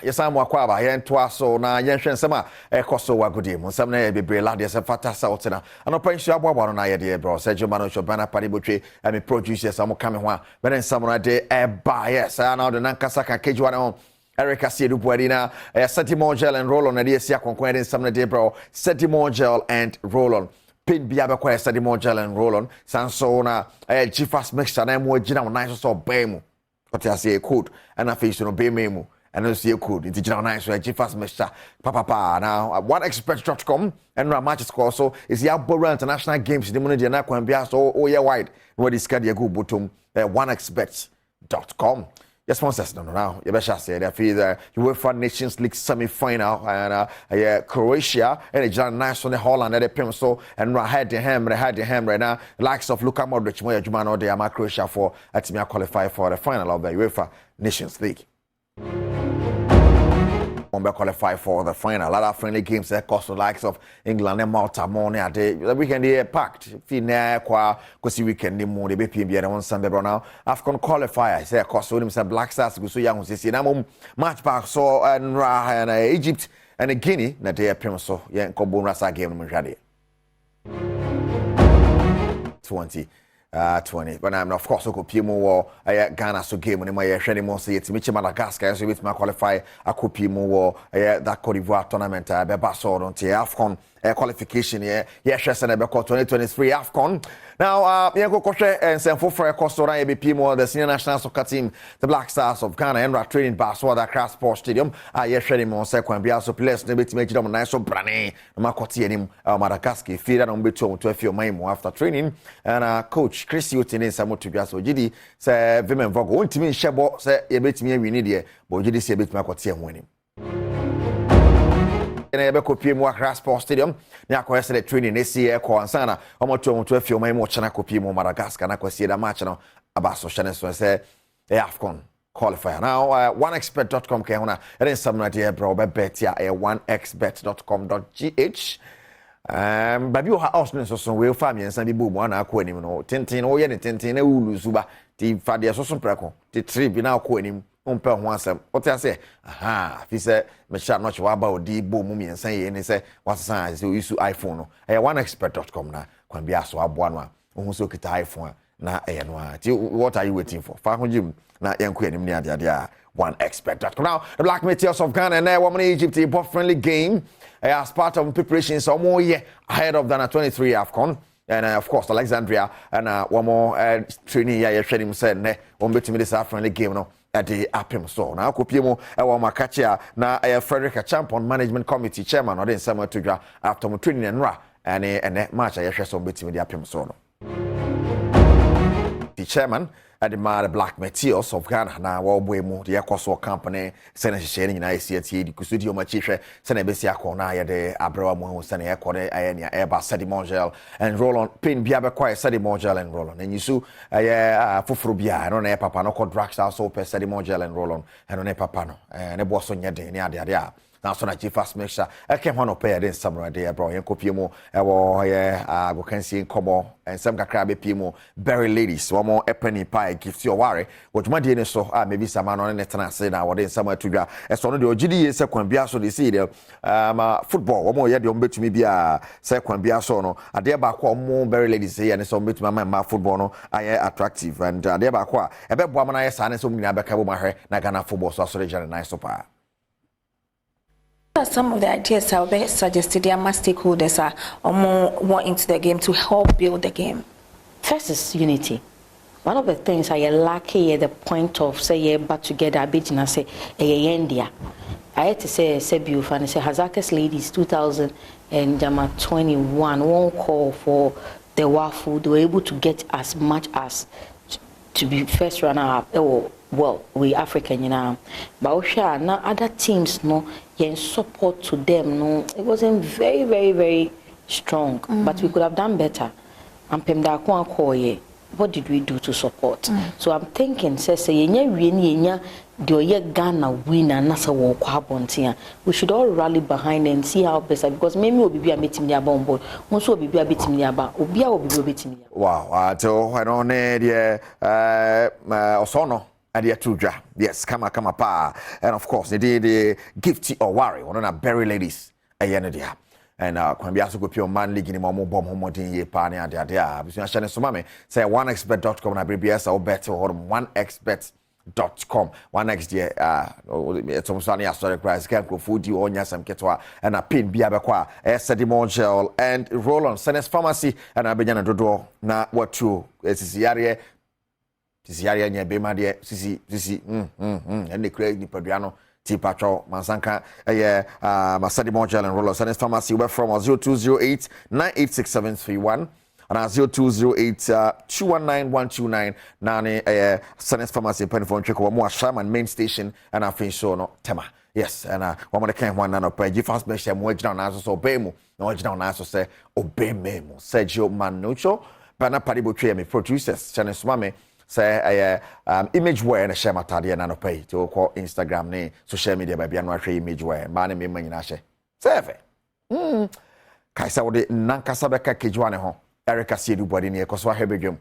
Yesamu akwaba yen twaso na yen hwensema ekoso wagudi mu nsem na bebre lade se fata sautina anopa nsu aboabo no na yede bro Sergio Mano Shobana Paribotwe me producers am kame ho a bere nsem na de eba yes na de nankasa ka kejuwa no Erica Siedu Buadina Setimo Gel and Roll on na de sia konkon de nsem na de bro Setimo Gel and Roll on pin biaba kwa Setimo Gel and Roll on sanso na G-Fast mixture na mo gina nice so bemu what I say code and I face no be memu and I see code it's general nice so G-Fast mixture papa now oneexpert.com and our matches also is the Abora International Games the money na kwa bia so oh yeah wide no this card you go bottom oneexpert.com your sponsors no now you better say that for the UEFA Nations League semi-final and Croatia and it's nice on the Holland and the Pim so and had the ham right now likes of Luka Modric mo adwuma no dey Croatia for atimi qualify for the final of the UEFA Nations League. On qualify for the final. A lot of friendly games that cost the likes of England and Malta morning at the weekend they packed. Fina kwa kosi weekend ni mo de be pm bia na won sambe bro now. AFCON qualifier say cost so them Black Stars go so young say na mom match back so and Egypt and Guinea na dey pem so ye nkobo rasa game no hwade. 20 but I'm of course ko pie mo Ghana so game no my hwene mo say yetimi Madagascar so bit ma qualify akopi mo that Cote d'Ivoire tournament be ba so don tie AFCON qualification here hwese na be 2023 AFCON now me go hwe ensemfo for Costa Rica be mo the senior national soccer team the Black Stars of Ghana and training ba so that Accra Sports Stadium hwene mo say kwan bia so players na betimi gidom na so brane na makote anim Madagascar feeder na mbetu to afio maimo after training and coach Chris Yotine Samotu bia so gidi say Vimen Vogo ontimi nhebo say ye betimi awini de bo gidi say betimi akote ho anim na ebe kopie mu Accra Sports Stadium na akoyese the training this year ko ansana omoto to afio mai mo chana kopie mu Madagascar na kwasi da match no abaso chane so say AFCON qualifier now oneexpert.com ke hona eren samna de bro be bet ya oneexpert.com.gh baby o ha austin so we family ensan bi boom na akọ anim no tenten o ye ne tenten na ulu suba ti fade so preko ti trip na akọ anim umpe ho asem o ti ase fi se me sha no che wa ba odi boom mi ensan ye ne se wasan se use iPhone no oneexpert.com na kwan bia so aboa no a ohun so kita iPhone na no a ti what are you waiting for fa ho jim na yenko anim ne ade a oneexpert.com now the Black Meteors of Ghana and woman Egypt a friendly game as part of preparations some more year ahead of the 23 AFCON and of course Alexandria and one more training here him said ne one betimi this friendly game no at the apem so na akopie e wo makachia na Frederick Champion Management Committee chairman or then somewhere to dra after training and match I hwe so betimi the apem so no the chairman at the Black Meteors of Ghana na wo mu the Ecoso company sene hye nyina esi di kusudi o machi hwe sene besi akọ na ye de Badwam ho sene ekọ de ne eba Setimo Gel and Roll on pin bia be kwa Setimo Gel and Roll on enyisu foforo bia no na papa no ko drugstore so pe Setimo Gel and Roll on no ne papa no ne bo so nye den ne ade a na so na G-Fast mixture eke ho no pay den samurai de bro yen kopie mu wo go kansi komo and some kakra be pie mu berry ladies wo mo epany pie gift your worry what ma de ne so maybe sama no ne tena say na wo den samurai to dwa so no de ogidi ye se kwan bia so de see de football wo mo ye de o betumi bia se kwan bia so no ade ba kwa mo berry ladies ye ne so betumi ma football no aye attractive and ade ba kwa ebe boa ma na ye sa ne so mu nyina be ka bo ma hwe na Ghana football so so de jare nice so pa. Some of the ideas have been suggested their stakeholders are more into the game to help build the game. First is unity. One of the things I lack at the point of say back together a bit and say India. I had to say Sebu and say Hazakas Ladies 2021 won't call for the WAFU. They were able to get as much as to be first runner up. Well, we African, you know, but now other teams, no, in support to them, no, it wasn't very, very, very strong. But we could have done better. And what did we do to support? So I'm thinking, Ghana winner, we should all rally behind and see how best, because maybe we'll be a meeting near bomb, also be a bit near wow, so I don't need Osono. Adia Tuja. Yes, kama pa. And of course, they did gifty or worry. One of the berry ladies. Ayenedia. And when we also go pure man league in more bomb homodin ye pani and dia. Between Shannon Sumame, say oneexpert.com and BBS or better or oneexpert.com. 1x dear it's almost funny story price can go food you on some ketwa and a pin biabaqua sedimon gel and roll on Senes Pharmacy and Abidjan Dodo na what true it's yare nya bema de sisi and the crazy ni paduano ti patro mansanka Sedimon gel and roll on Senes Pharmacy we're from 0208 986731 and 0208 219129 nane Senes Pharmacy penifon check one more Shaman main station and I think so no tema yes and one more can one no pay fast be share mo gina na so obey mu na gina na so say obey me mo Sergio Manucho bana paribo twe me producers channel so me say image wear na share matade na no pay to call Instagram ne social media ba bia no ahwe image wear ma ne me manyina hye sefe kaisa wo de nankasa beka kejwa ne ho Erica Siedu body near Koswa Hebegum.